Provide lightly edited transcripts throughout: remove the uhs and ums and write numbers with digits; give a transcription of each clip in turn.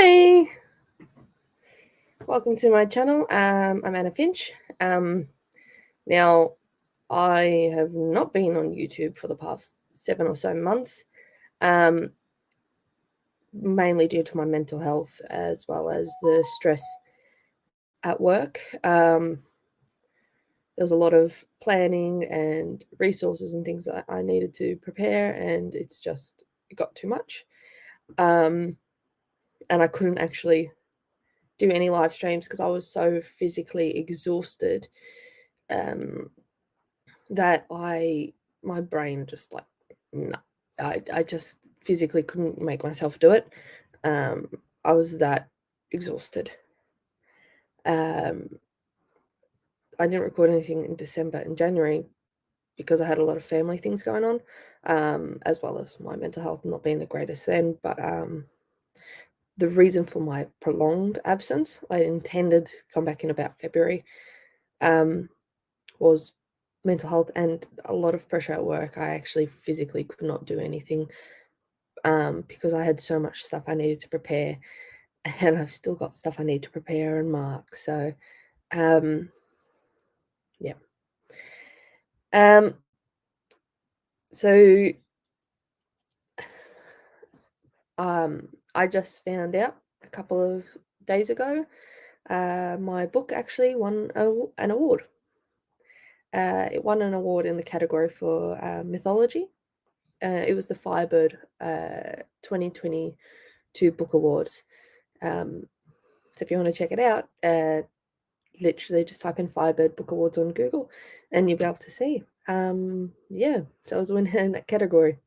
Hey, welcome to my channel. I'm Anna Finch. Now, I have not been on YouTube for the past 7 or so months, mainly due to my mental health as well as the stress at work. There was a lot of planning and resources and things that I needed to prepare, and it got too much. And I couldn't actually do any live streams because I was so physically exhausted that my brain just like, no, I just physically couldn't make myself do it. I was that exhausted. I didn't record anything in December and January because I had a lot of family things going on, as well as my mental health not being the greatest then. But the reason for my prolonged absence, I intended to come back in about February, was mental health and a lot of pressure at work. I actually physically could not do anything because I had so much stuff I needed to prepare, and I've still got stuff I need to prepare and mark. So, yeah. So, I just found out a couple of days ago, my book actually won an award. It won an award in the category for mythology. It was the Firebird 2022 Book Awards. So if you want to check it out, literally just type in Firebird Book Awards on Google and you'll be able to see. Yeah, so I was winning in that category.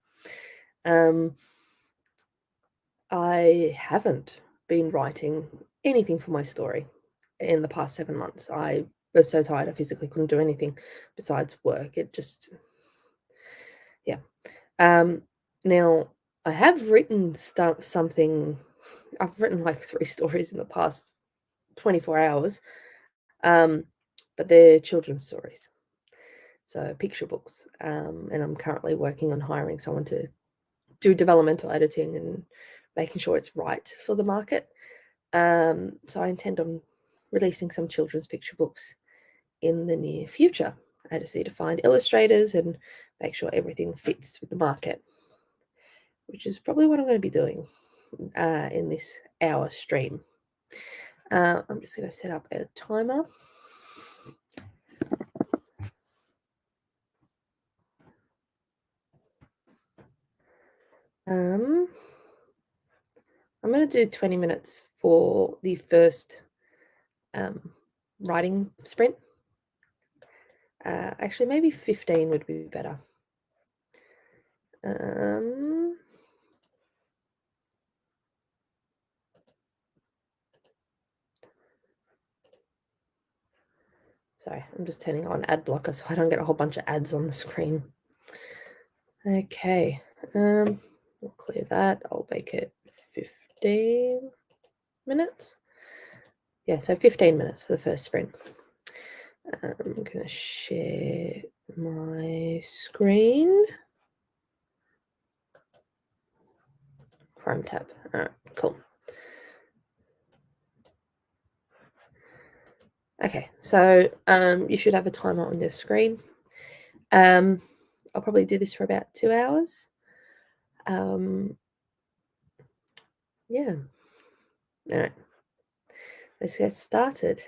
I haven't been writing anything for my story in the past 7 months. I was so tired, I physically couldn't do anything besides work. It just, yeah. Now, I have written something. I've written like 3 stories in the past 24 hours, but they're children's stories, so picture books. And I'm currently working on hiring someone to do developmental editing and making sure it's right for the market. So I intend on releasing some children's picture books in the near future. I just need to find illustrators and make sure everything fits with the market, which is probably what I'm going to be doing in this hour stream. I'm just going to set up a timer. I'm going to do 20 minutes for the first writing sprint. Actually, maybe 15 would be better. Sorry, I'm just turning on ad blocker so I don't get a whole bunch of ads on the screen. Okay, we'll clear that. I'll make it 15 minutes. Yeah, so 15 minutes for the first sprint. I'm going to share my screen. Chrome tab. All right, cool. Okay, so you should have a timer on your screen. I'll probably do this for about 2 hours. Yeah. All right. Let's get started.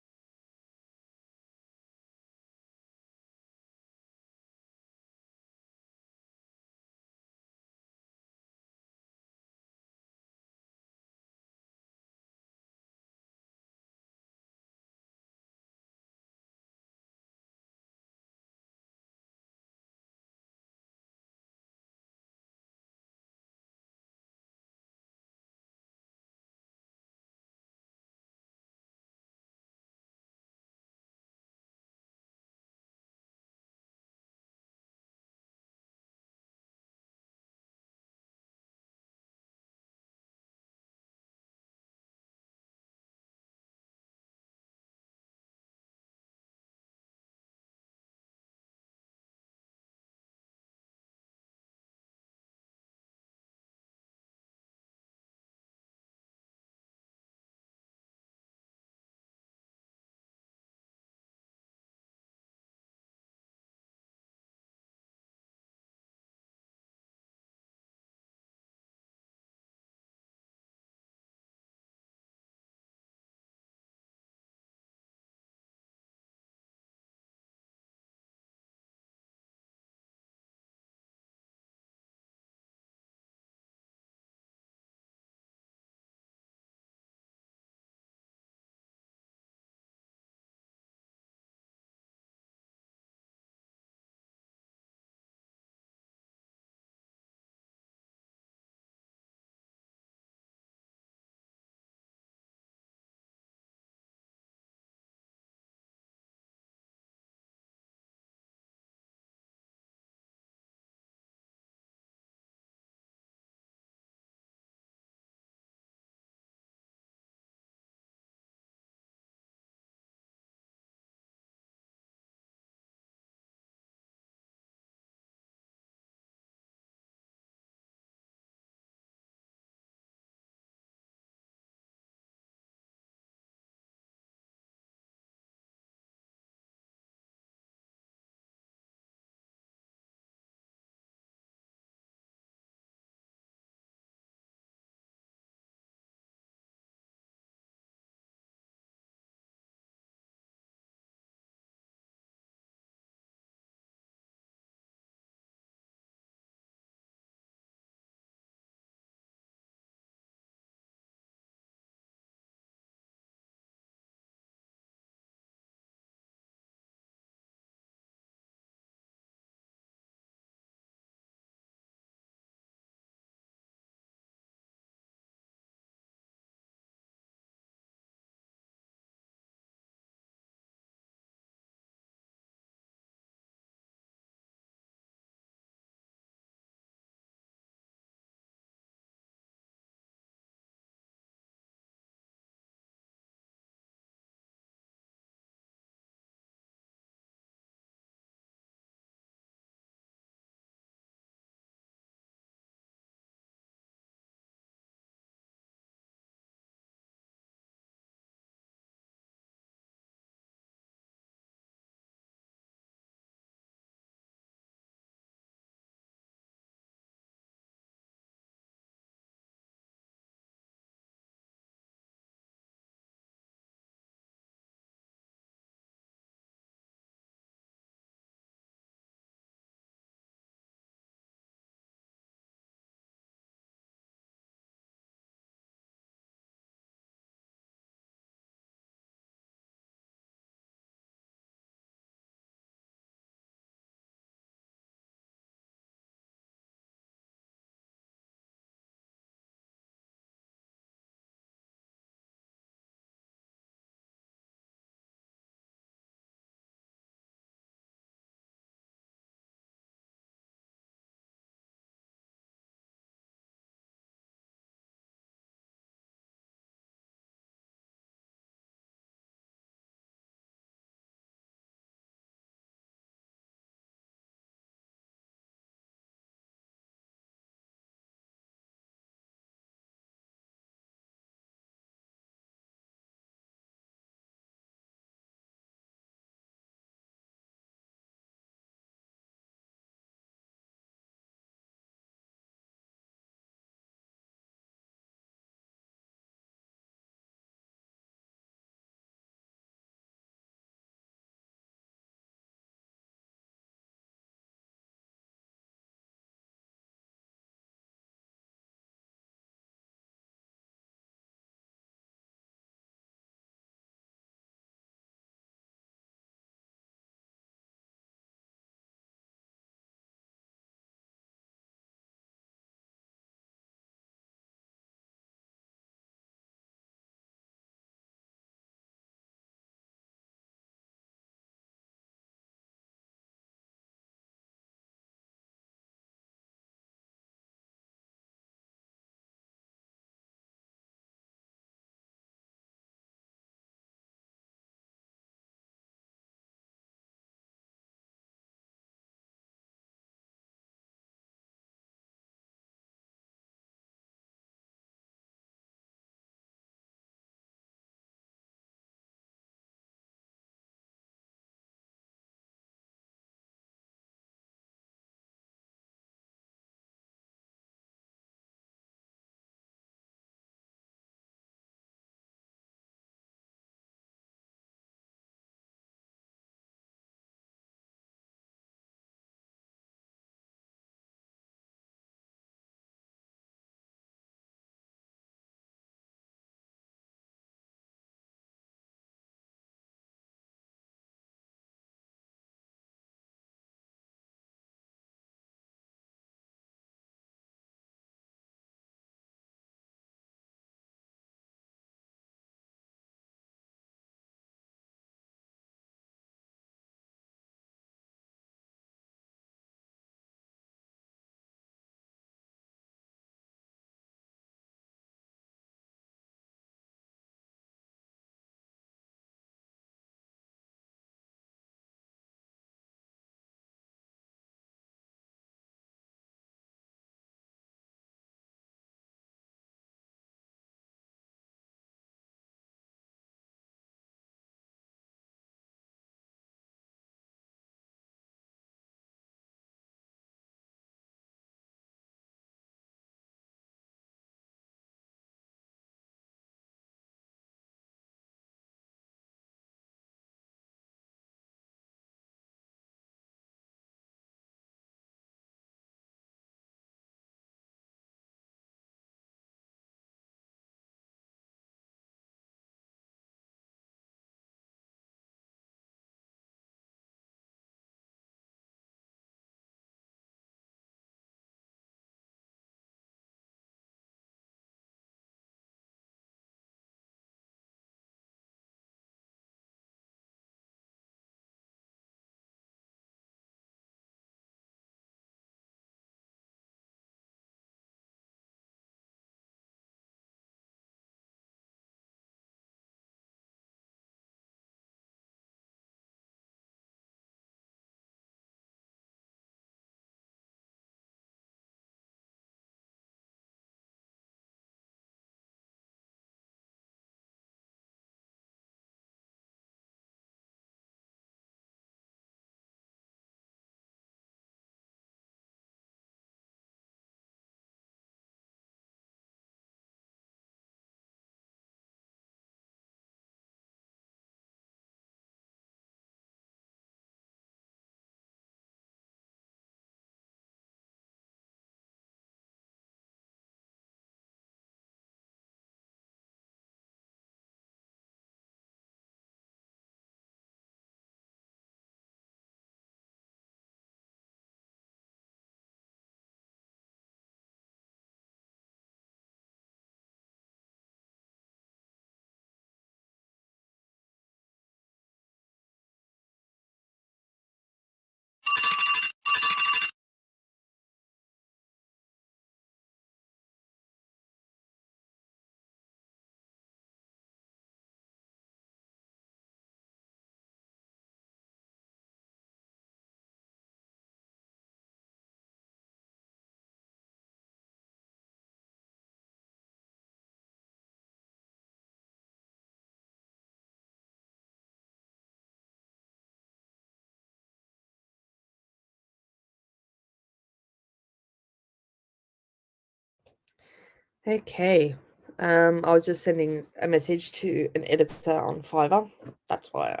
Okay. I was just sending a message to an editor on Fiverr. That's why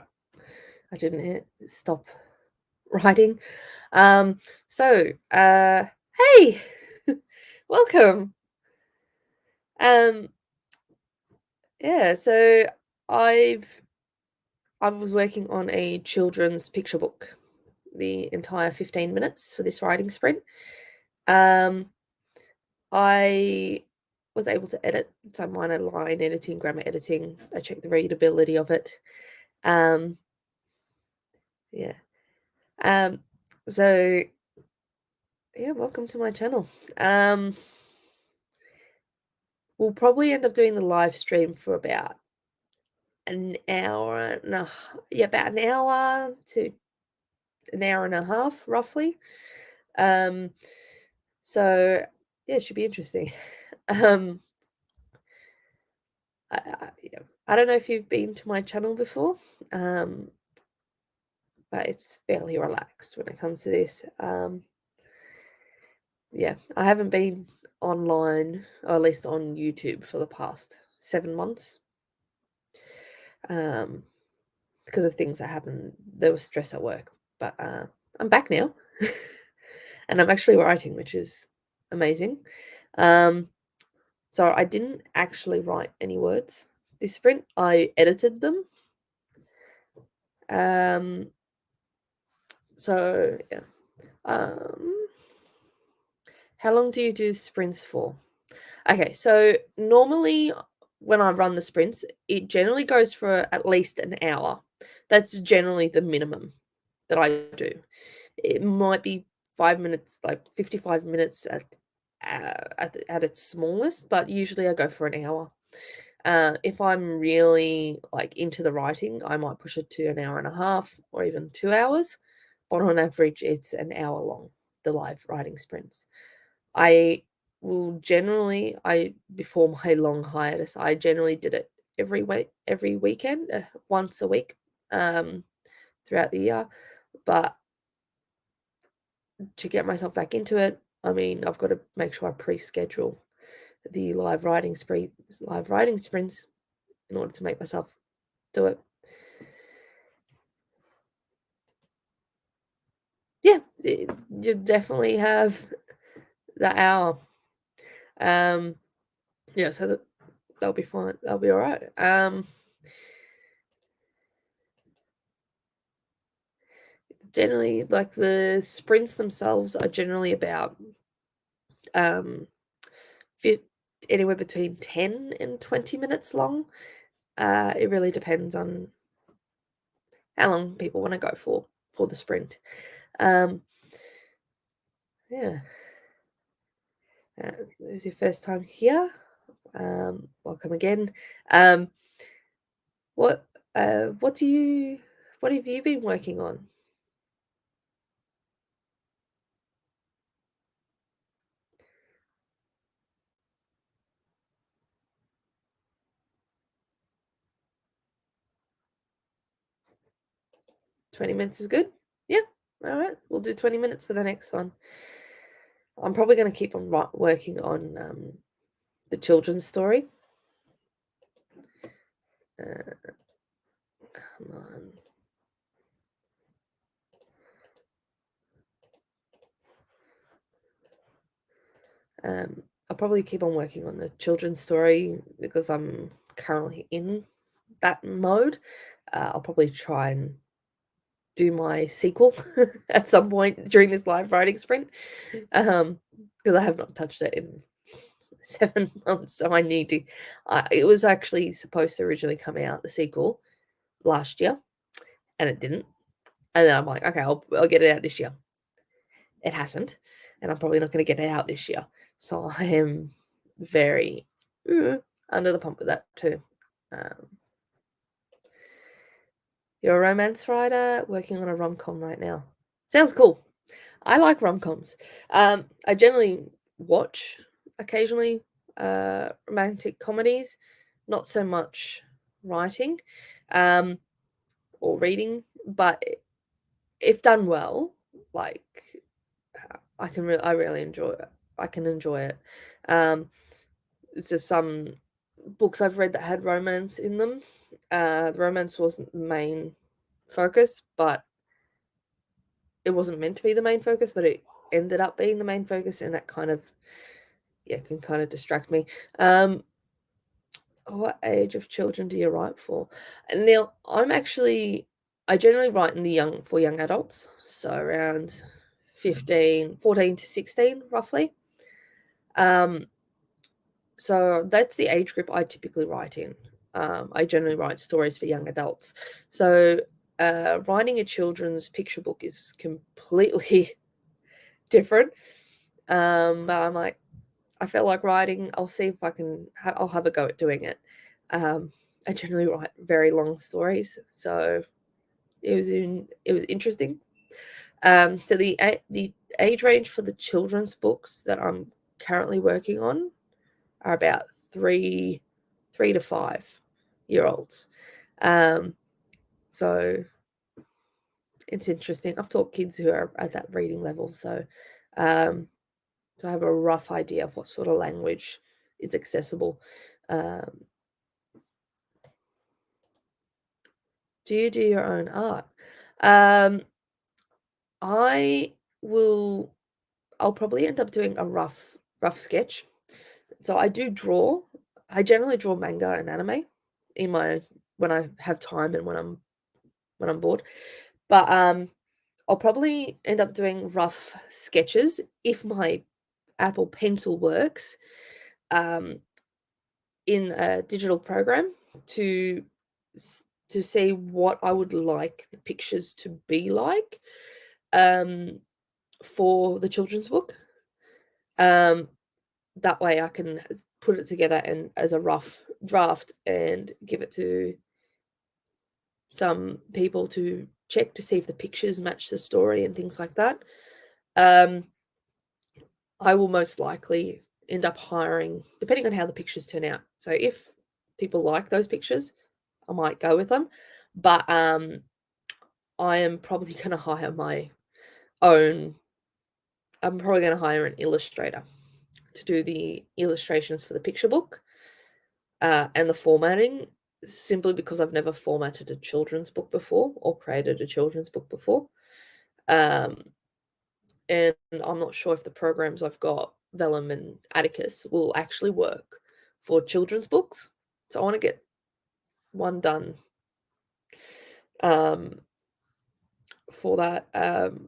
I didn't stop writing. Um, hey, welcome. Um, yeah, so I've I was working on a children's picture book the entire 15 minutes for this writing sprint. Um, I was able to edit some minor line editing, grammar editing. I checked the readability of it. Um, yeah. Um, so yeah, welcome to my channel. Um, we'll probably end up doing the live stream for about an hour and a yeah, about an hour to an hour and a half, roughly. Um, so yeah, it should be interesting. Um, yeah, I don't know if you've been to my channel before, um, but it's fairly relaxed when it comes to this. Yeah, I haven't been online, or at least on YouTube, for the past 7 months. Um, because of things that happened. There was stress at work, but I'm back now, and I'm actually writing, which is amazing. Um, so I didn't actually write any words this sprint. I edited them. Um, so yeah. Um, how long do you do sprints for? Okay, so normally when I run the sprints, it generally goes for at least an hour. That's generally the minimum that I do. It might be 5 minutes, like 55 minutes at its smallest, but usually I go for an hour. If I'm really, like, into the writing, I might push it to an hour and a half or even 2 hours, but on average, it's an hour long, the live writing sprints. I will generally I before my long hiatus, I generally did it every weekend, once a week, um, throughout the year, but to get myself back into it, I mean, I've got to make sure I pre-schedule the live writing sprints in order to make myself do it. Yeah, you definitely have the hour. Um, yeah, so that'll be fine. That'll be all right. Generally, like the sprints themselves are generally about um, fif- anywhere between 10 and 20 minutes long. It really depends on how long people want to go for the sprint. Um, yeah, this is your first time here. Welcome again. Um, what what do you what have you been working on? 20 minutes is good. Yeah, all right. We'll do 20 minutes for the next one. I'm probably going to keep on working on the children's story. Uh, come on. I'll probably keep on working on the children's story because I'm currently in that mode. I'll probably try and do my sequel at some point during this live writing sprint, because I have not touched it in 7 months. So I need to. It was actually supposed to originally come out, the sequel, last year, and it didn't. And then I'm like, okay, I'll get it out this year. It hasn't, and I'm probably not going to get it out this year. So I am very under the pump with that too. Um, you're a romance writer working on a rom com right now. Sounds cool. I like rom coms. I generally watch occasionally romantic comedies, not so much writing um, or reading, but if done well, like I really enjoy it. I can enjoy it. Um, It's just some books I've read that had romance in them. The romance wasn't the main focus, but it wasn't meant to be the main focus, but it ended up being the main focus, and that kind of, yeah, can kind of distract me. Um, what age of children do you write for? And now I generally write in the young adults, so around 15, 14 to 16 roughly. Um, so that's the age group I typically write in. I generally write stories for young adults. So writing a children's picture book is completely different. But I'm like, I feel like writing. I'll see if I can. I'll have a go at doing it. I generally write very long stories, so it was interesting. So the age range for the children's books that I'm currently working on are about 3 to 5 year olds. Um, so it's interesting. I've taught kids who are at that reading level, um, so I have a rough idea of what sort of language is accessible. Um, do you do your own art? Um, I will. I'll probably end up doing a rough sketch. So I do draw. I generally draw manga and anime in my when I have time and when I'm bored. But I'll probably end up doing rough sketches if my Apple Pencil works, um, in a digital program to to see what I would like the pictures to be like, um, for the children's book. Um, that way I can put it together and as a rough draft and give it to some people to check to see if the pictures match the story and things like that. Um, I will most likely end up hiring, depending on how the pictures turn out. So if people like those pictures, I might go with them. But I am probably going to hire my own. I'm probably going to hire an illustrator to do the illustrations for the picture book, and the formatting, simply because I've never formatted a children's book before or created a children's book before. Um, and I'm not sure if the programs I've got, Vellum and Atticus, will actually work for children's books. So I want to get one done, um, for that.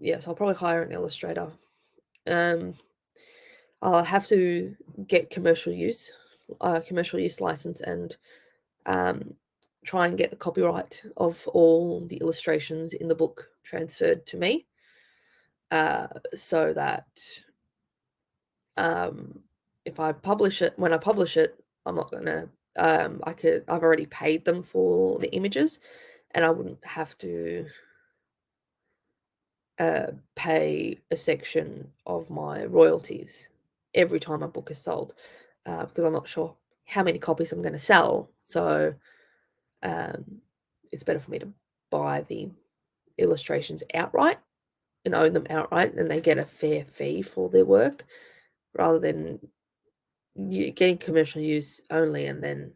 Yes, I'll probably hire an illustrator. Um, I'll have to get commercial use license, and um, try and get the copyright of all the illustrations in the book transferred to me, so that um, if I publish it, when I publish it, I'm not gonna. I've already paid them for the images, and I wouldn't have to pay a section of my royalties every time a book is sold, because I'm not sure how many copies I'm going to sell. So um, it's better for me to buy the illustrations outright and own them outright, and they get a fair fee for their work, rather than getting commercial use only and then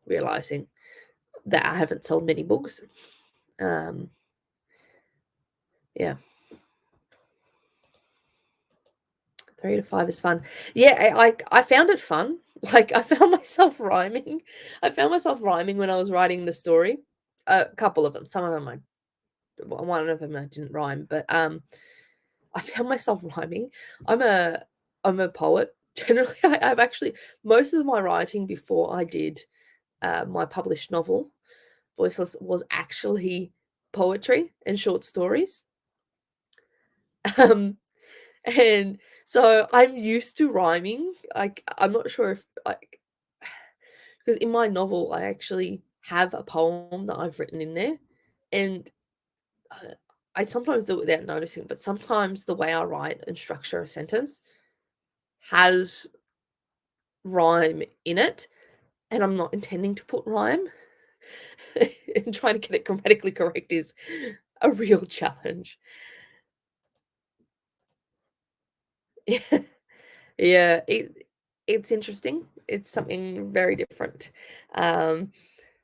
realizing that I haven't sold many books. Um, yeah. 3 to 5 is fun. Yeah, I found it fun. Like, I found myself rhyming. I found myself rhyming when I was writing the story. A couple of them. Some of them one of them I didn't rhyme, but, I found myself rhyming. I'm a I'm a poet. Generally, I've actually most of my writing before I did, my published novel, Voiceless, was actually poetry and short stories. Um And so I'm used to rhyming. Like, I'm not sure if like because in my novel I actually have a poem that I've written in there, and uh, I sometimes do it without noticing, but sometimes the way I write and structure a sentence has rhyme in it, and I'm not intending to put rhyme. And trying to get it grammatically correct is a real challenge. Yeah, yeah, it's interesting. it's something very different.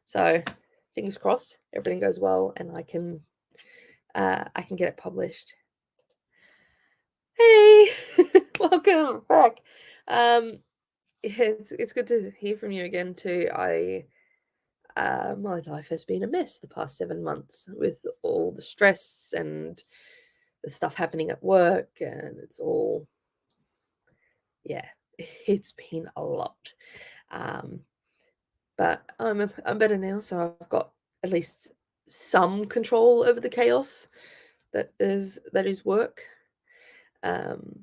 So fingers crossed, everything goes well, and I can get it published. Hey, welcome back. It's good to hear from you again too. My life has been a mess the past 7 months with all the stress and the stuff happening at work, and it's all, yeah, it's been a lot. Um, but I'm better now, so I've got at least some control over the chaos that is work. Um,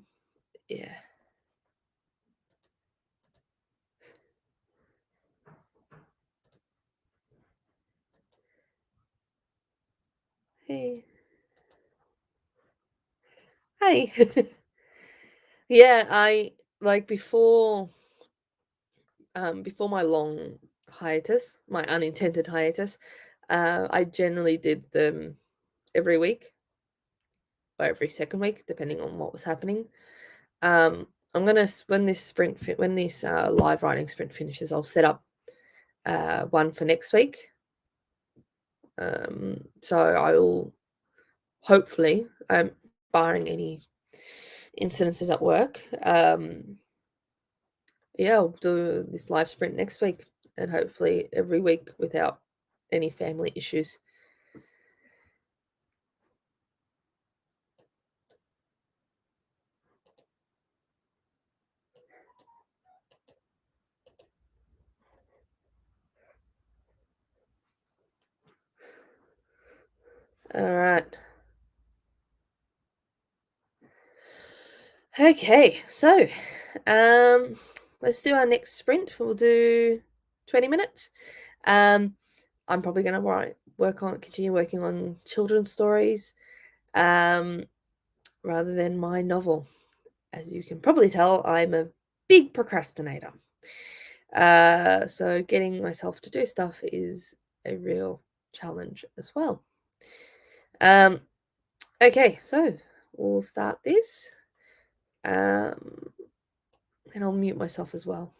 yeah. Hey. Hey. Yeah, I like before my long hiatus, my unintended hiatus, I generally did them every week or every second week, depending on what was happening. I'm gonna when this live writing sprint finishes, I'll set up one for next week. So I'll hopefully, barring any incidences at work, yeah, I'll do this live sprint next week and hopefully every week without any family issues. All right. Okay, so um, let's do our next sprint. We'll do 20 minutes. Um, I'm probably going to continue working on children's stories, um, rather than my novel. As you can probably tell, I'm a big procrastinator. So getting myself to do stuff is a real challenge as well. Um, okay, so we'll start this. Um, and I'll mute myself as well.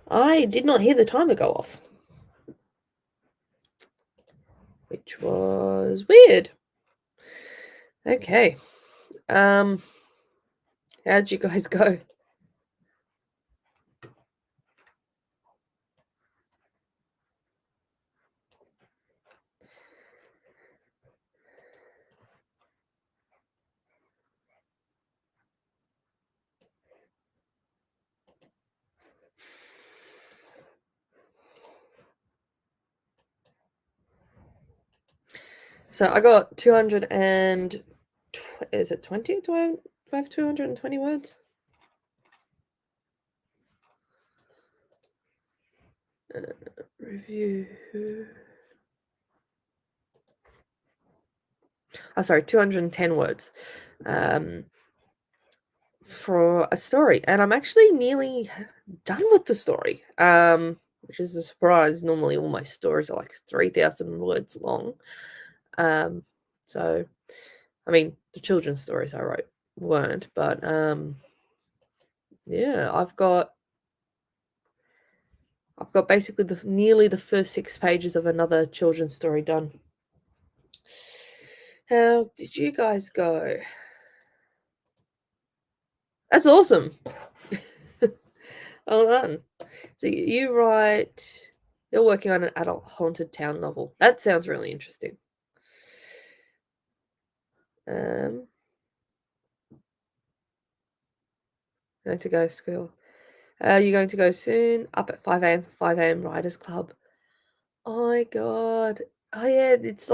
I did not hear the timer go off, which was weird. Okay. How'd you guys go? So I got 200 and is it 20? Do I have 220 words? Review. Oh, sorry, 210 words for a story, and I'm actually nearly done with the story, which is a surprise. Normally, all my stories are like 3,000 words long. So, I mean, the children's stories I wrote weren't, but yeah, I've got basically nearly the first 6 pages of another children's story done. How did you guys go? That's awesome. Well done. So you're working on an adult haunted town novel. That sounds really interesting. Um, Going to go school. Are you going to go soon? Up at 5 a.m. 5 a.m. Writers Club. Oh my god. Oh yeah, it's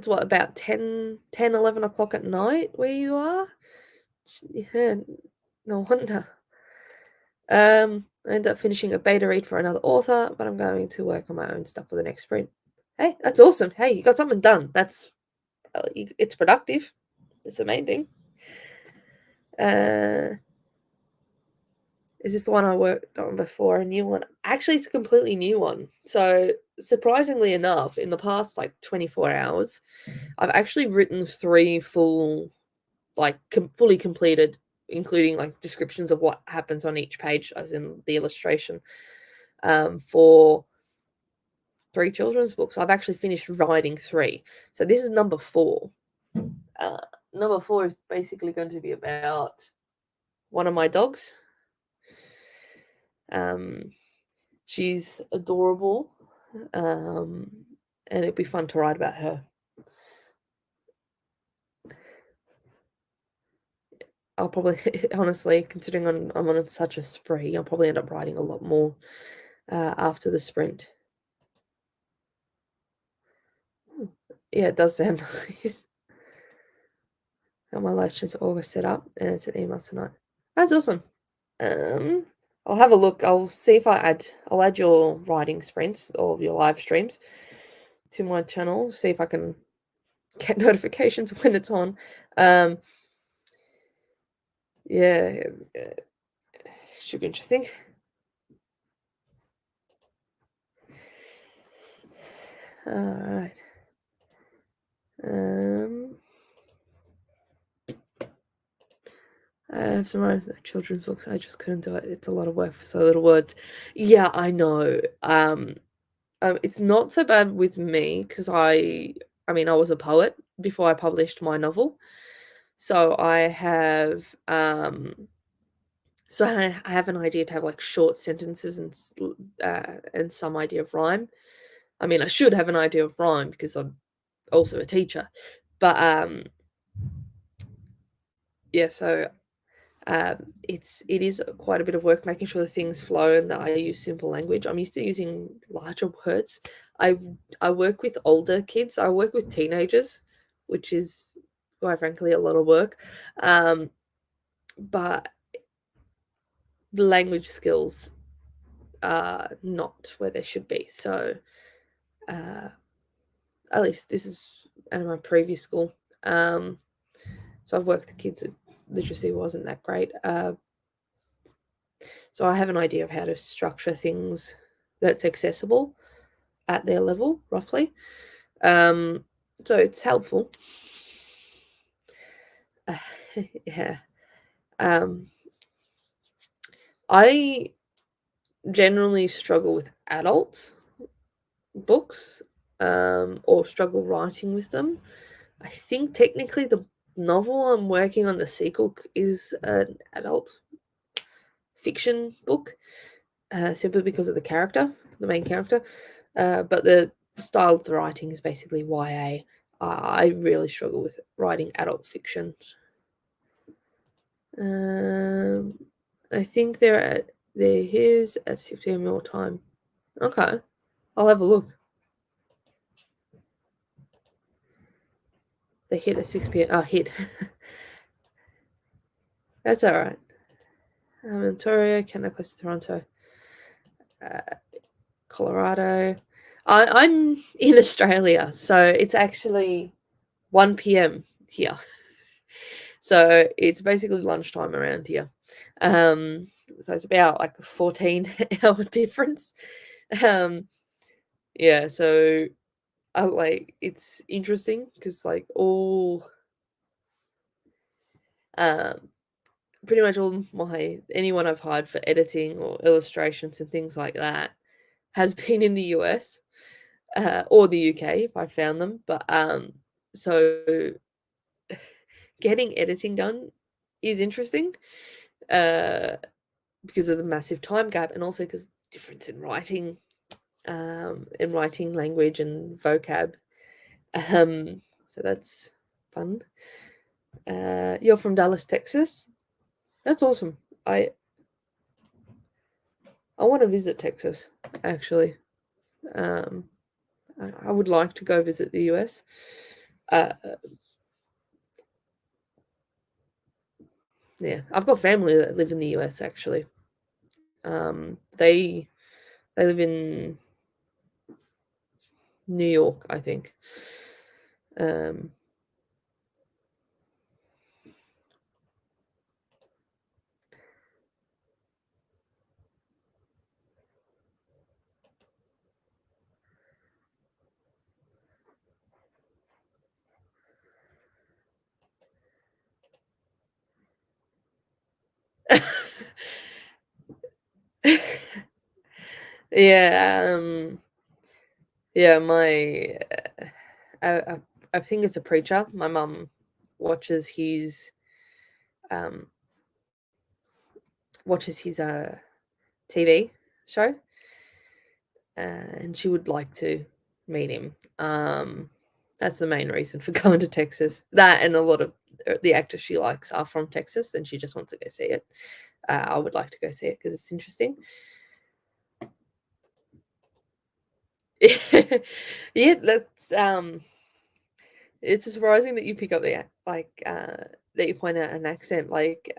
what, about 11 o'clock at night where you are? Yeah, no wonder. I ended up finishing a beta read for another author, but I'm going to work on my own stuff for the next sprint. Hey, that's awesome. Hey, you got something done. It's productive. It's the main thing. Uh, is this the one I worked on before? A new one? Actually, it's a completely new one. So, surprisingly enough, in the past like 24 hours, I've actually written 3 full, like fully completed, including like descriptions of what happens on each page, as in the illustration, for 3 children's books. I've actually finished writing 3. So this is number 4. Uh, Number 4 is basically going to be about one of my dogs. She's adorable, and it'd be fun to write about her. I'll probably, honestly, considering I'm on such a spree, I'll probably end up writing a lot more after the sprint. Yeah, it does sound nice. Got my live streams all set up, and it's an email tonight. That's awesome. Um, I'll have a look. I'll see if I'll add your writing sprints or your live streams to my channel. See if I can get notifications when it's on. Yeah, should be interesting. All right. I have some children's books. I just couldn't do it. It's a lot of work for so little words. Yeah, I know. It's not so bad with me because I mean, I was a poet before I published my novel, so I have an idea to have like short sentences and some idea of rhyme. I mean, I should have an idea of rhyme because I'm also a teacher, but yeah. So it is quite a bit of work making sure the things flow and that I use simple language. I'm used to using larger words. I I work with older kids. I work with teenagers, which is quite frankly a lot of work. But the language skills are not where they should be. So uh, at least this is at my previous school. So I've worked with kids that literacy wasn't that great. So I have an idea of how to structure things that's accessible at their level, roughly. So it's helpful. Yeah. Um, I generally struggle with adult books, or struggle writing with them. I think technically the novel I'm working on, the sequel, is an adult fiction book, simply because of the character, the main character. But the style of the writing is basically YA. I really struggle with writing adult fiction. Um, I think they're his at 6 p.m. your time. Okay, I'll have a look. They hit at 6 p.m. Oh, hit. That's all right. Ontario, Canada, Toronto, uh, Colorado. I'm in Australia, so it's actually 1 p.m. here. So it's basically lunchtime around here. So it's about like a 14-hour difference. Um, yeah, so like it's interesting because like all um pretty much all my anyone I've hired for editing or illustrations and things like that has been in the US, or the UK if I found them. But so getting editing done is interesting, uh, because of the massive time gap and also because difference in writing language and vocab. So that's fun. You're from Dallas, Texas. That's awesome. I I want to visit Texas actually. Um, I would like to go visit the US. Uh, yeah, I've got family that live in the US actually. They live in New York, I think. Um, yeah, yeah. I, I think it's a preacher. My mum watches his um TV show, and she would like to meet him. That's the main reason for going to Texas. That and a lot of the actors she likes are from Texas, and she just wants to go see it. I would like to go see it because it's interesting. Yeah, that's it's surprising that you pick up that you point out an accent. Like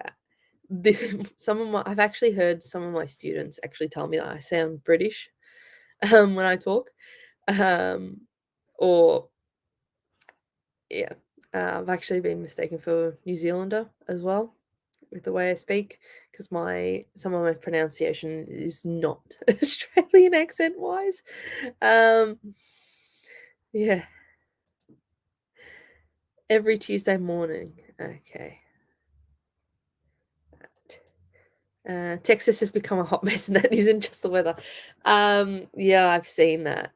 some of my, I've actually heard some of my students actually tell me that I sound British when I talk. Um, or yeah, I've actually been mistaken for New Zealander as well with the way I speak because my some of my pronunciation is not Australian accent wise. Um, yeah, every Tuesday morning. Okay. Texas has become a hot mess, and that isn't just the weather. Yeah, I've seen that.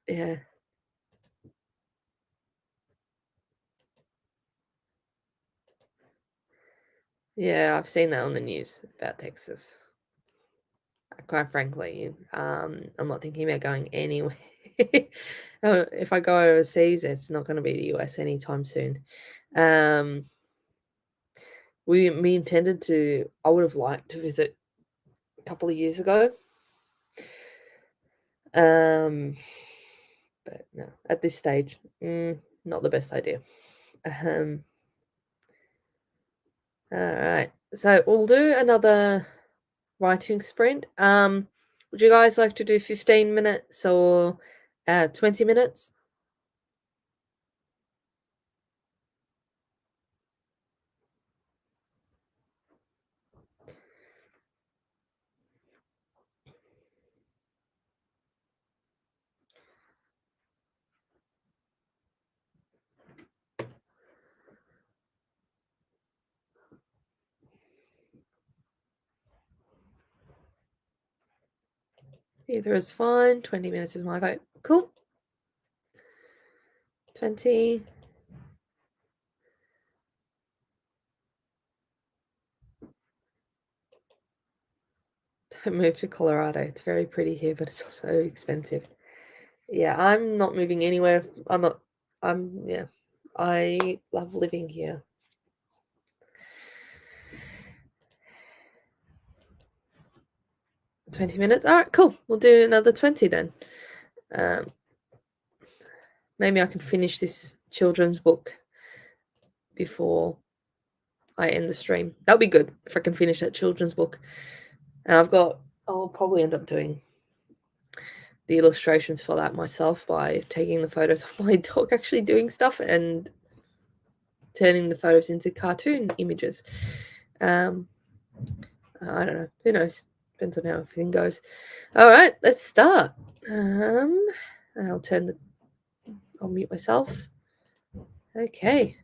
Yeah, yeah, I've seen that on the news about Texas. Quite frankly, I'm not thinking about going anywhere. If I go overseas, it's not going to be the US anytime soon. Um, we intended to. I would have liked to visit a couple of years ago. Um, but no, at this stage, not the best idea. Um, all right, so we'll do another writing sprint. Would you guys like to do 15 minutes or 20 minutes? Either is fine. 20 minutes is my vote. Cool. 20. Don't move to Colorado. It's very pretty here, but it's also expensive. Yeah, I'm not moving anywhere. Yeah. I love living here. 20 minutes. All right, cool. We'll do another 20 then. Maybe I can finish this children's book before I end the stream. That'll be good if I can finish that children's book. And I'll probably end up doing the illustrations for that myself by taking the photos of my dog actually doing stuff and turning the photos into cartoon images. I don't know. Who knows? Depends on how everything goes. All right, let's start. I'll mute myself. Okay.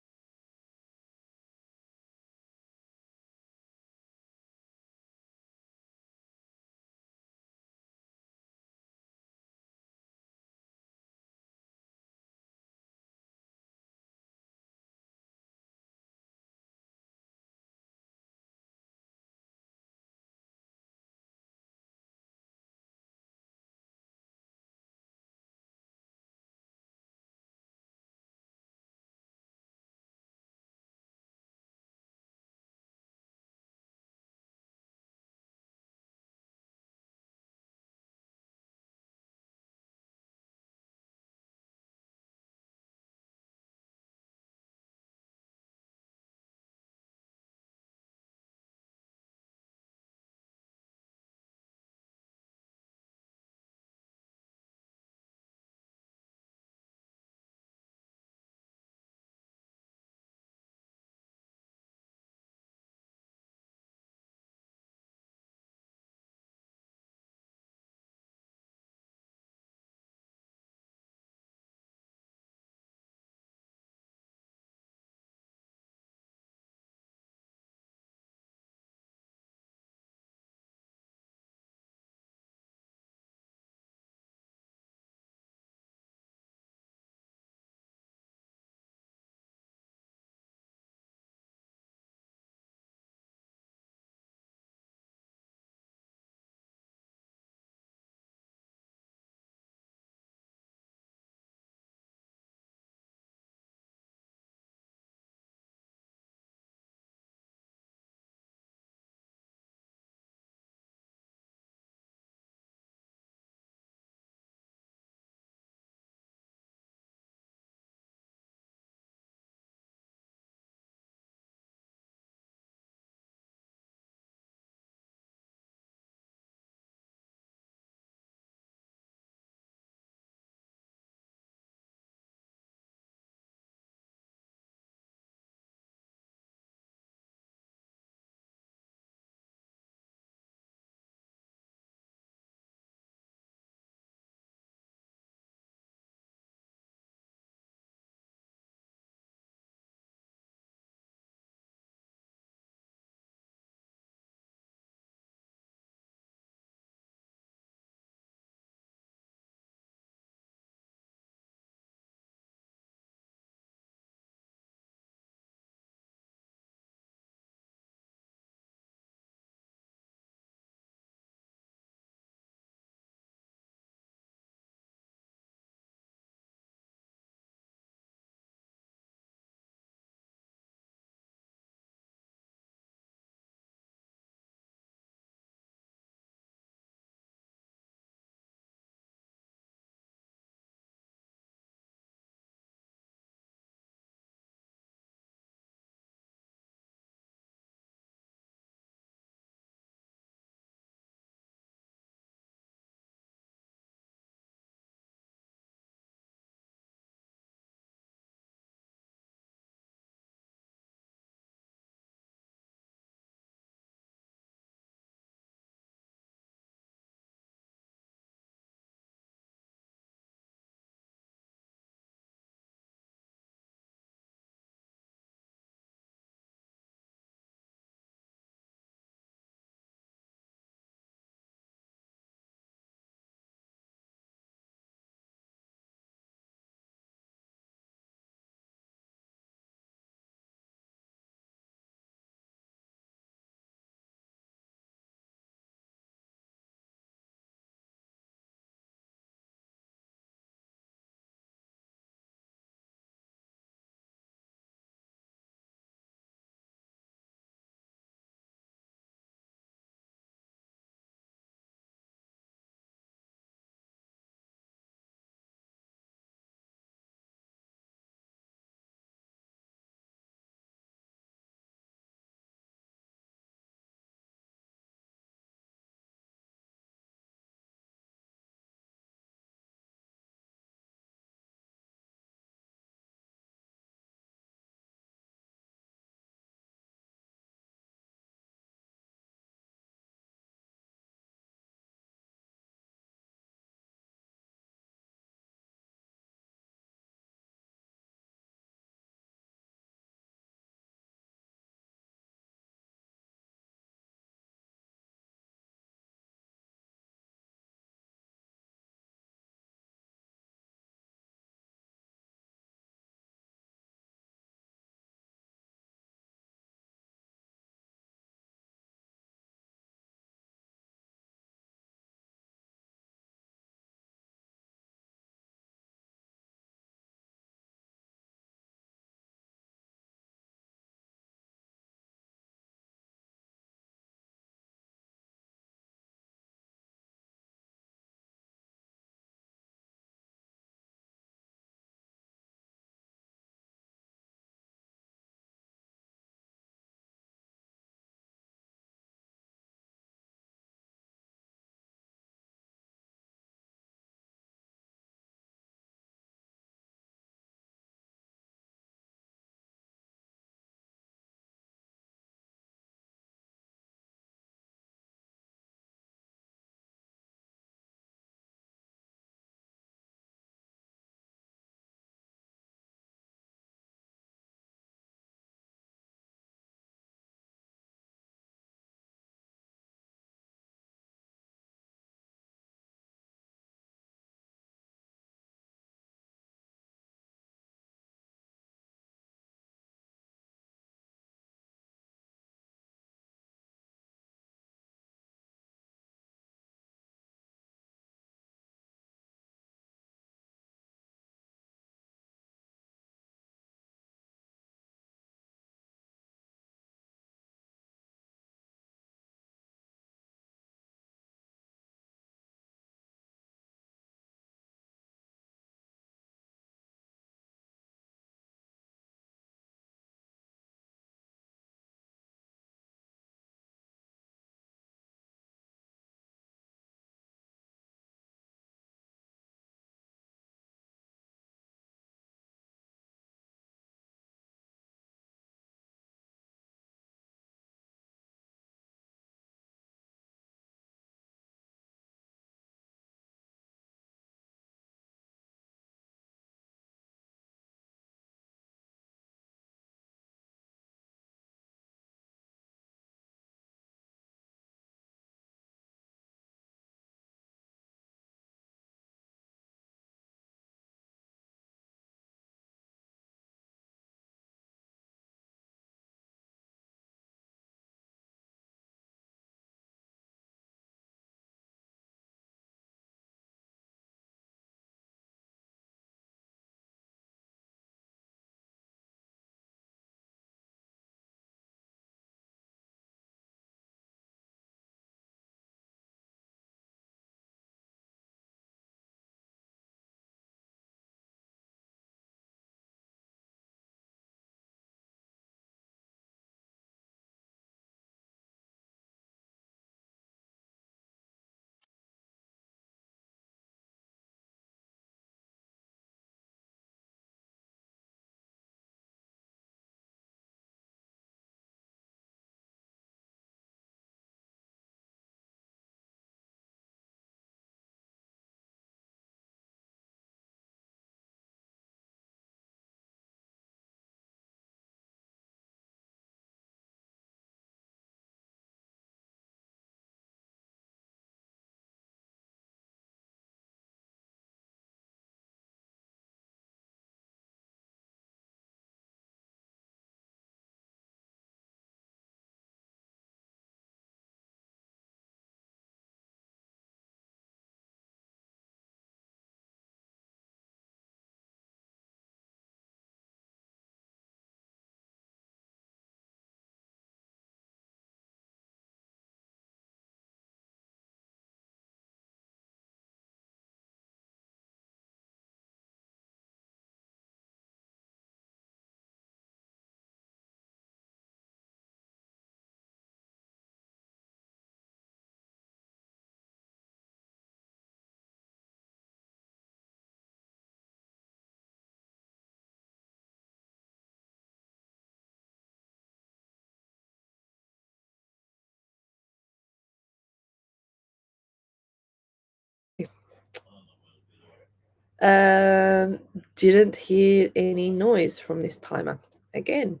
Didn't hear any noise from this timer again.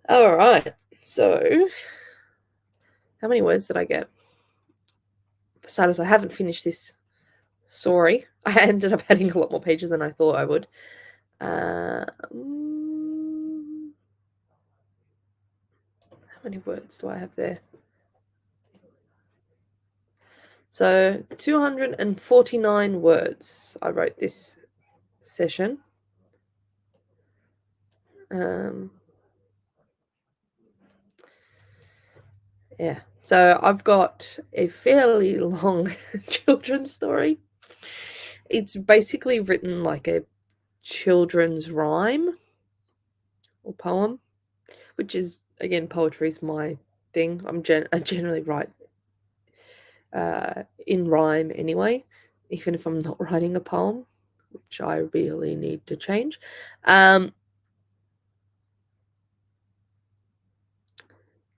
All right. So, how many words did I get? Besides, I haven't finished this story. I ended up adding a lot more pages than I thought I would. How many words do I have there? So 249 words I wrote this session. Yeah, so I've got a fairly long children's story. It's basically written like a children's rhyme or poem, which is, again, poetry is my thing. I generally write in rhyme anyway, even if I'm not writing a poem, which I really need to change.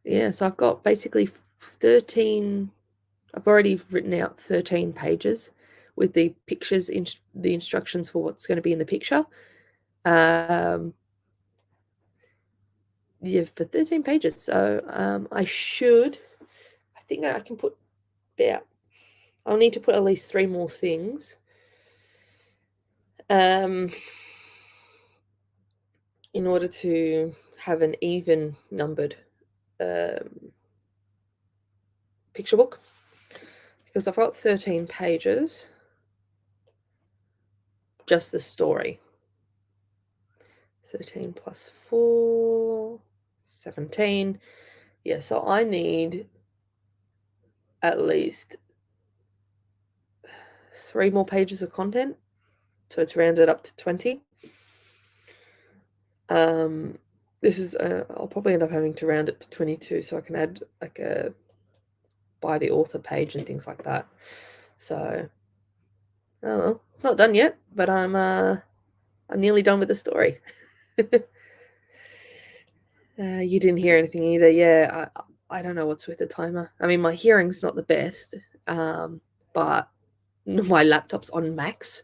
Yeah, so I've got basically 13. I've already written out 13 pages with the pictures, the instructions for what's going to be in the picture. Yeah, for 13 pages. So I think I can put about, I'll need to put at least 3 more things. In order to have an even numbered picture book, because I've got 13 pages, just the story. 13 plus 4, 17. Yeah, so I need at least 3 more pages of content, so it's rounded up to 20. This is I'll probably end up having to round it to 22, so I can add like a by the author page and things like that. So, oh well, it's not done yet, but I'm nearly done with the story. You didn't hear anything either. Yeah, I don't know what's with the timer. I mean, my hearing's not the best, but my laptop's on max,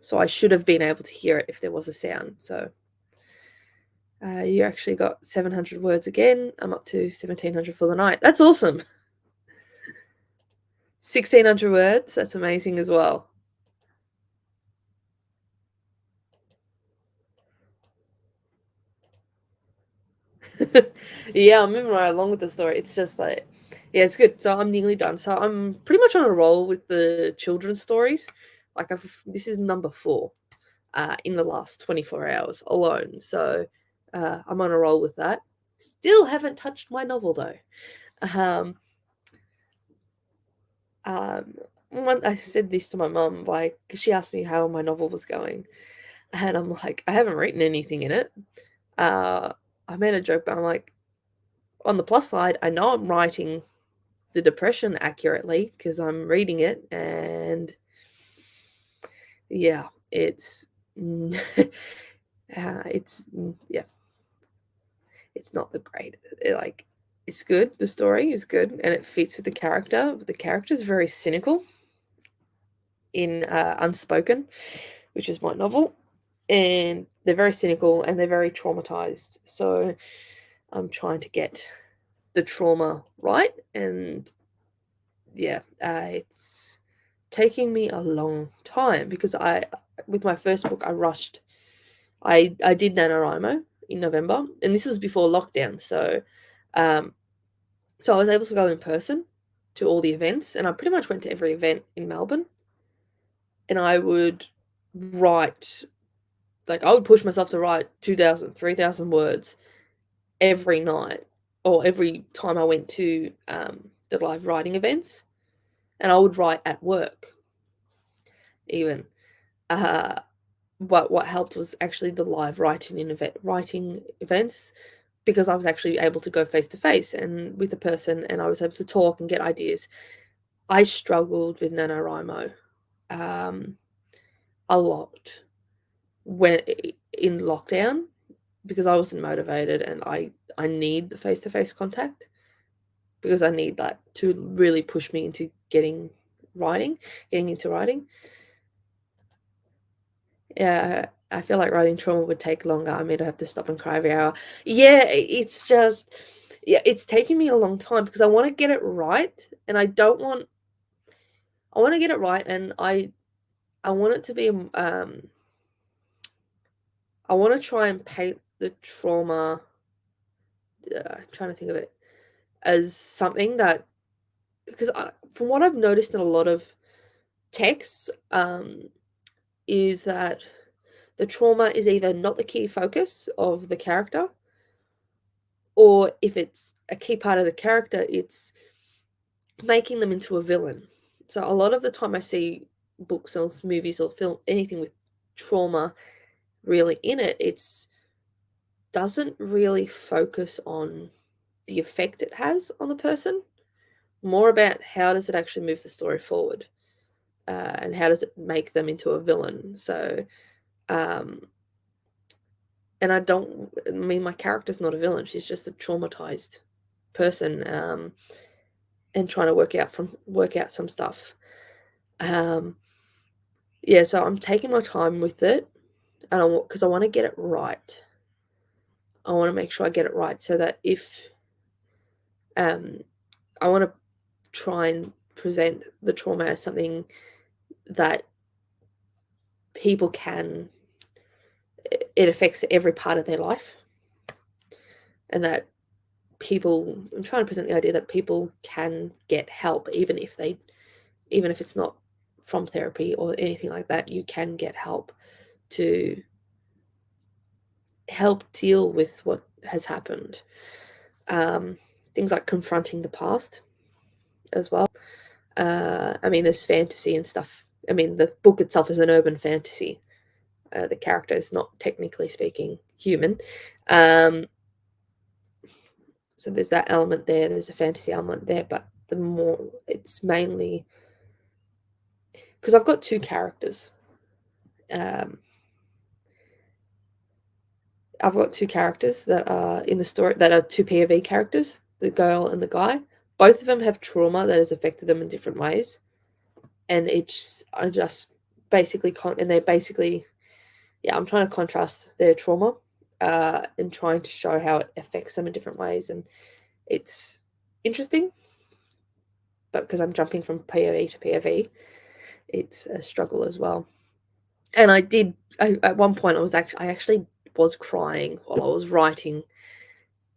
so I should have been able to hear it if there was a sound. So you actually got 700 words again. I'm up to 1700 for the night. That's awesome. 1600 words. That's amazing as well. Yeah, I'm moving right along with the story. It's just like, yeah, it's good. So I'm nearly done. So I'm pretty much on a roll with the children's stories. Like this is number 4 in the last 24 hours alone. So I'm on a roll with that. Still haven't touched my novel though. Um, I said this to my mum, like, 'cause she asked me how my novel was going, and I'm like, I haven't written anything in it. I made a joke, but I'm like, on the plus side, I know I'm writing the depression accurately because I'm reading it, and yeah, it's yeah, it's not the great. Like, it's good. The story is good, and it fits with the character. But the character is very cynical in Unspoken, which is my novel, and they're very cynical and they're very traumatized. So I'm trying to get the trauma right, and yeah, it's taking me a long time because with my first book, I rushed. I did NaNoWriMo in November, and this was before lockdown, um, so I was able to go in person to all the events, and I pretty much went to every event in Melbourne, and I would write, like, I would push myself to write 2,000, 3,000 words every night or every time I went to the live writing events, and I would write at work even. But what helped was actually the live writing events, because I was actually able to go face to face and with a person, and I was able to talk and get ideas. I struggled with NaNoWriMo a lot when in lockdown because I wasn't motivated, and I need the face to face contact because I need that to really push me into getting into writing. Yeah, I feel like writing trauma would take longer. I mean, I have to stop and cry every hour. Yeah, it's just, yeah, it's taking me a long time because I want to get it right, and I want to get it right, and I want it to be, I want to try and paint the trauma, trying to think of it as something that, because from what I've noticed in a lot of texts, is that the trauma is either not the key focus of the character, or if it's a key part of the character, it's making them into a villain. So a lot of the time I see books or movies or film, anything with trauma really in it, it's doesn't really focus on the effect it has on the person, more about how does it actually move the story forward, and how does it make them into a villain. So, um, and I mean, my character's not a villain. She's just a traumatized person, and trying to work out some stuff. Um, yeah, so I'm taking my time with it, and because I want to get it right. I want to make sure I get it right so that if um, I want to try and present the trauma as something that people can, it affects every part of their life, and that I'm trying to present the idea that people can get help even if it's not from therapy or anything like that. You can get help to help deal with what has happened. Um, Things like confronting the past as well. I mean, there's fantasy and stuff. I mean, the book itself is an urban fantasy. The character is not, technically speaking, human. Um, so there's that element there. There's a fantasy element there, but it's mainly because I've got two characters. Um, I've got two characters that are in the story that are two POV characters, the girl and the guy. Both of them have trauma that has affected them in different ways, and I just basically and they're basically, yeah, I'm trying to contrast their trauma, and trying to show how it affects them in different ways, and it's interesting, but because I'm jumping from POV to POV, it's a struggle as well. And at one point I actually was crying while I was writing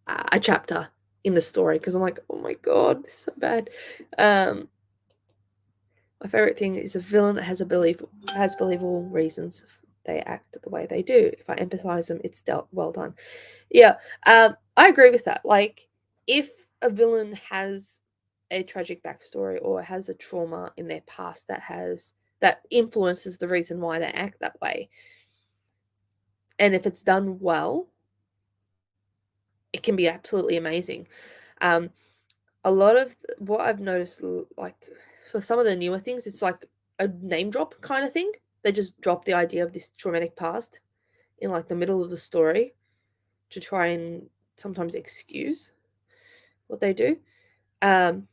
a chapter in the story because I'm like, oh my god, this is so bad. My favorite thing is a villain that has believable reasons they act the way they do. If I empathize them, it's dealt well done. Yeah, I agree with that. Like, if a villain has a tragic backstory or has a trauma in their past that influences the reason why they act that way, and if it's done well, it can be absolutely amazing. Um, a lot of what I've noticed, like for some of the newer things, it's like a name drop kind of thing. They just drop the idea of this traumatic past in like the middle of the story to try and sometimes excuse what they do. Um,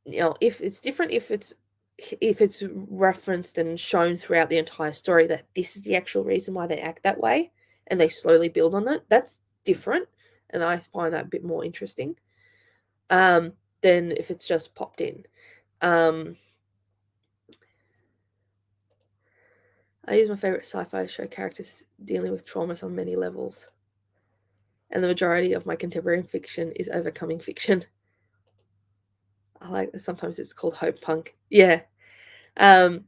if it's different, if it's referenced and shown throughout the entire story that this is the actual reason why they act that way, and they slowly build on it, that's different, and I find that a bit more interesting. Um, than if it's just popped in. Um, I use my favorite sci-fi show characters dealing with traumas on many levels, and the majority of my contemporary fiction is overcoming fiction. I like that sometimes it's called hope punk. Yeah. Um,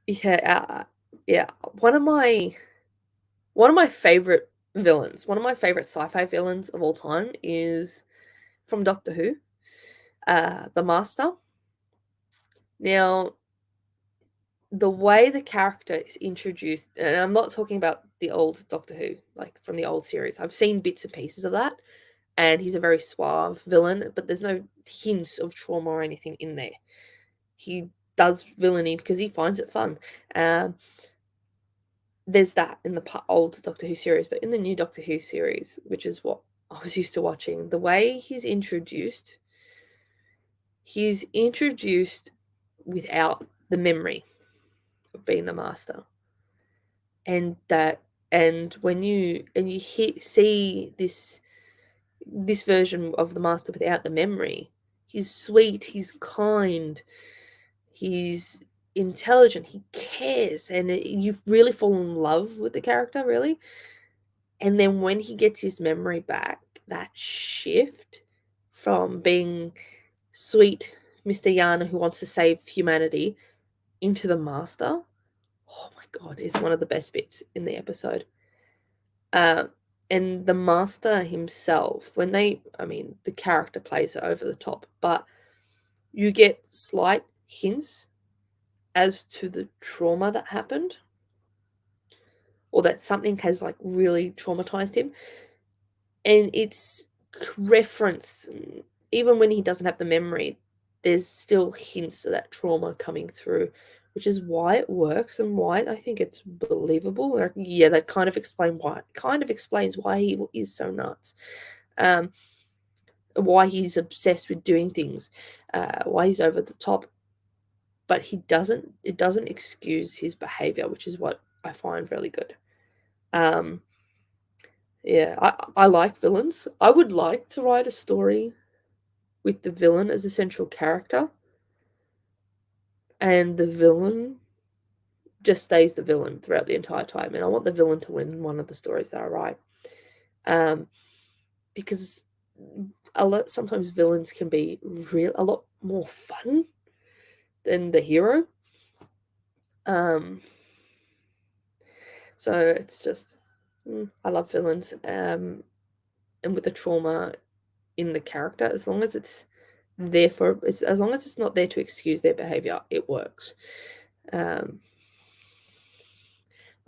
yeah, yeah. One of my favorite one of my favorite sci-fi villains of all time is from Doctor Who, the Master. Now, the way the character is introduced, and I'm not talking about the old Doctor Who, like from the old series. I've seen bits and pieces of that, and he's a very suave villain, but there's no hints of trauma or anything in there. He does villainy because he finds it fun. Um, there's that in the old Doctor Who series, but in the new Doctor Who series, which is what I was used to watching, the way he's introduced without the memory of being the Master. and when you see this version of the master without the memory, he's sweet, he's kind, he's intelligent, he cares, and you really fall in love with the character, really. And then when he gets his memory back, that shift from being sweet Mr. Yana who wants to save humanity into the master, oh my god, is one of the best bits in the episode. And the master himself, the character plays it over the top, but you get slight hints as to the trauma that happened, or that something has like really traumatized him, and it's referenced even when he doesn't have the memory. There's still hints of that trauma coming through, which is why it works and why I think it's believable. Like, yeah, that kind of explains why he is so nuts, um, why he's obsessed with doing things, why he's over the top. But it doesn't excuse his behavior, which is what I find really good. Yeah, I like villains. I would like to write a story with the villain as a central character, and the villain just stays the villain throughout the entire time. And I want the villain to win one of the stories that I write, because sometimes villains can be a lot more fun than the hero. So it's just, I love villains, and with the trauma in the character, as long as it's as long as it's not there to excuse their behavior, it works. My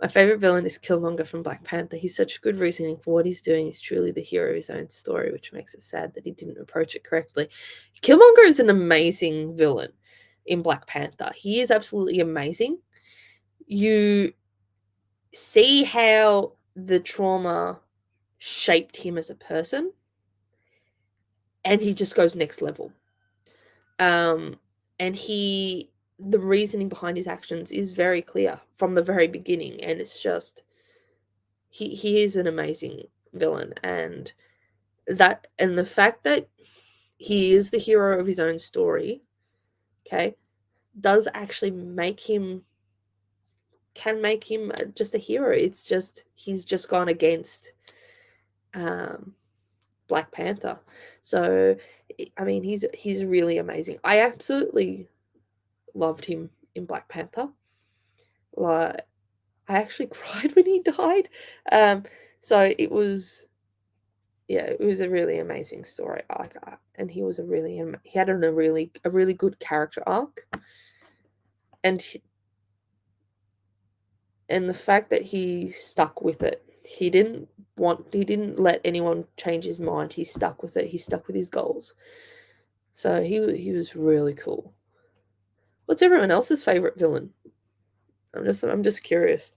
favorite villain is Killmonger from Black Panther. He's such good reasoning for what he's doing. He's truly the hero of his own story, which makes it sad that he didn't approach it correctly. Killmonger is an amazing villain in Black Panther. He is absolutely amazing. You see how the trauma shaped him as a person, and he just goes next level. And the reasoning behind his actions is very clear from the very beginning, and it's just, he is an amazing villain, and the fact that he is the hero of his own story, okay, does actually make him just a hero. It's just he's just gone against Black Panther. So I mean, he's really amazing. I absolutely loved him in Black Panther. Like, I actually cried when he died. So it was, yeah, it was a really amazing story arc, and he was he had a really good character arc, and the fact that he stuck with it. He didn't let anyone change his mind. He stuck with it. He stuck with his goals. So he was really cool. What's everyone else's favorite villain? I'm just curious.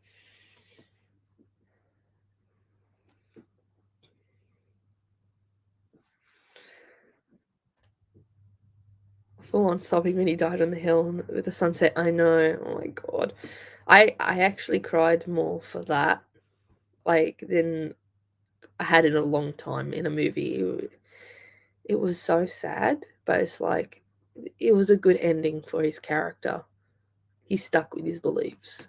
Full on sobbing when he died on the hill with the sunset. I know. Oh my god. I actually cried more for that, like, than I had in a long time in a movie. It was so sad, but it's like, it was a good ending for his character. He stuck with his beliefs.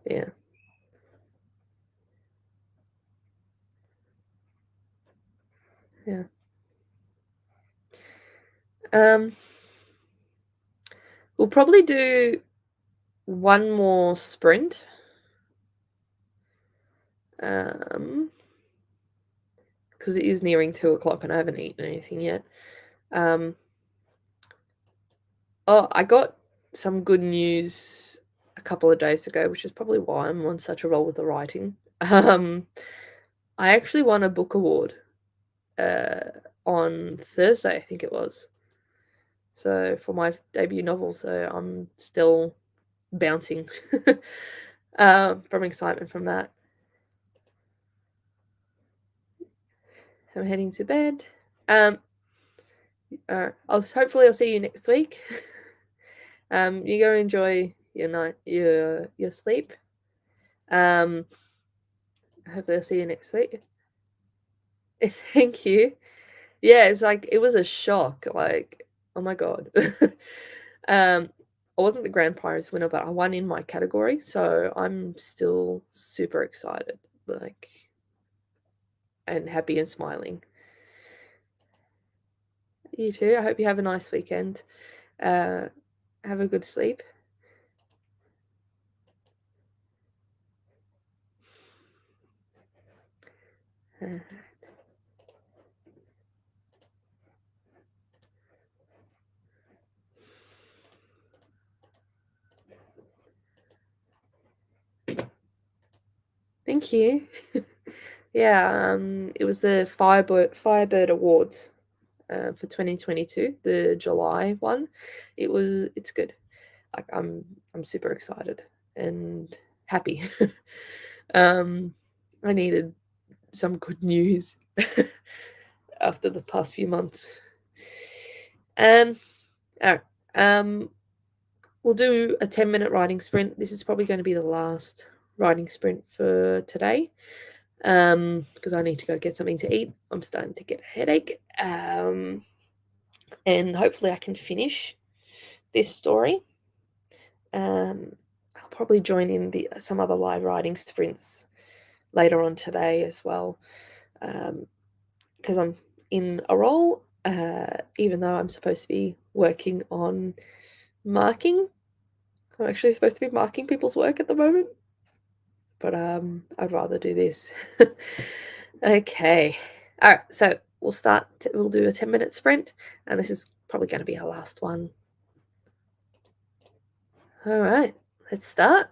Yeah. Yeah. Um, we'll probably do one more sprint. Because it is nearing 2 o'clock and I haven't eaten anything yet. Oh, I got some good news a couple of days ago, which is probably why I'm on such a roll with the writing. I actually won a book award on Thursday, I think it was. So, for my debut novel, so I'm still bouncing from excitement from that. I'm heading to bed. Hopefully I'll see you next week. You go enjoy your night, your sleep. Hopefully I'll see you next week. Thank you. Yeah, it's like it was a shock. Like, oh my god. I wasn't the grand prize winner, but I won in my category, so I'm still super excited, like, and happy and smiling. You too. I hope you have a nice weekend. Have a good sleep. Uh, Thank you. Yeah, it was the Firebird Awards for 2022, the July one. It's good. Like I'm super excited and happy. um, I needed some good news after the past few months. Um, alright, we'll do a 10-minute writing sprint. This is probably going to be the last writing sprint for today. Because I need to go get something to eat. I'm starting to get a headache. And hopefully I can finish this story. I'll probably join in some other live writing sprints later on today as well, because I'm in a role, even though I'm supposed to be working on marking. I'm actually supposed to be marking people's work at the moment, but I'd rather do this. Okay. All right, so we'll do a 10-minute sprint, and this is probably going to be our last one. All right, let's start.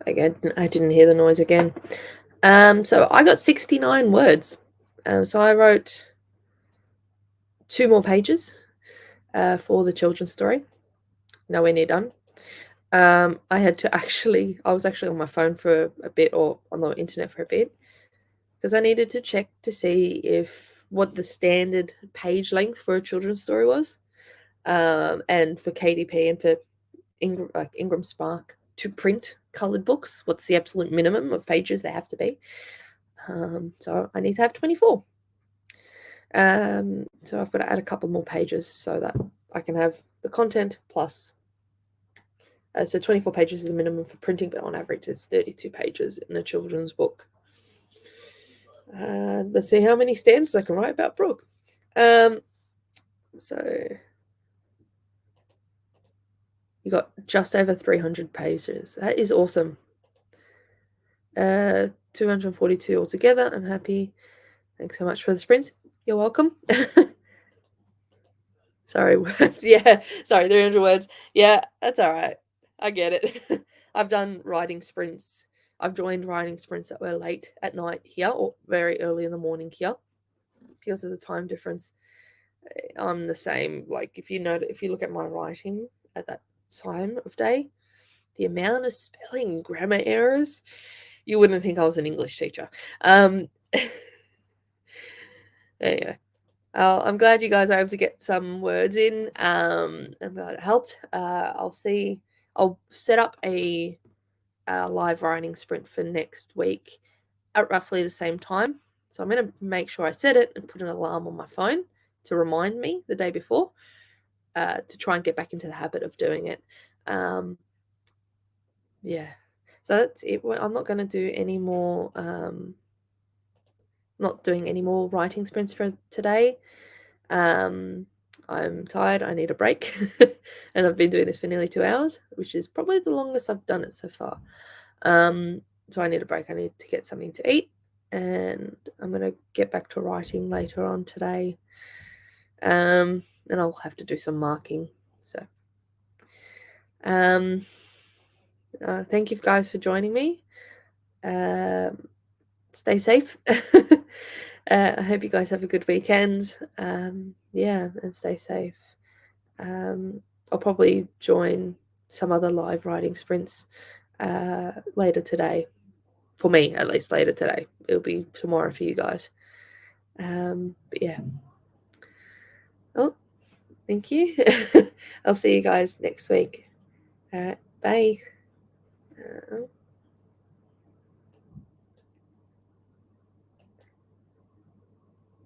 Again, I didn't hear the noise again. So I got 69 words. So I wrote 2 more pages for the children's story. Nowhere near done. I was actually on my phone for a bit, or on the internet for a bit, because I needed to check to see what the standard page length for a children's story was, and for KDP and for Ingram Spark to print coloured books, what's the absolute minimum of pages they have to be. So I need to have 24. So I've got to add a couple more pages so that I can have the content plus. So 24 pages is the minimum for printing, but on average it's 32 pages in a children's book. Let's see how many stanzas I can write about Brooke. So you got just over 300 pages. That is awesome. 242 altogether. I'm happy. Thanks so much for the sprints. You're welcome. Sorry, words. Yeah, sorry, 300 words. Yeah, that's all right. I get it. I've done writing sprints. I've joined writing sprints that were late at night here or very early in the morning here because of the time difference. I'm the same. Like if you look at my writing at that time of day, the amount of spelling, grammar errors, you wouldn't think I was an English teacher. Anyway, I'm glad you guys are able to get some words in. I'm glad it helped. I'll set up a live writing sprint for next week at roughly the same time. So I'm going to make sure I set it and put an alarm on my phone to remind me the day before, to try and get back into the habit of doing it. Yeah. So that's it. I'm not going to do any more, not doing any more writing sprints for today. I'm tired. I need a break. And I've been doing this for nearly 2 hours, which is probably the longest I've done it so far. So I need a break. I need to get something to eat, and I'm going to get back to writing later on today. And I'll have to do some marking. So, thank you guys for joining me. Stay safe. I hope you guys have a good weekend. Yeah, and stay safe. I'll probably join some other live writing sprints later today. For me, at least later today. It'll be tomorrow for you guys. But yeah. Oh, thank you. I'll see you guys next week. All right, bye.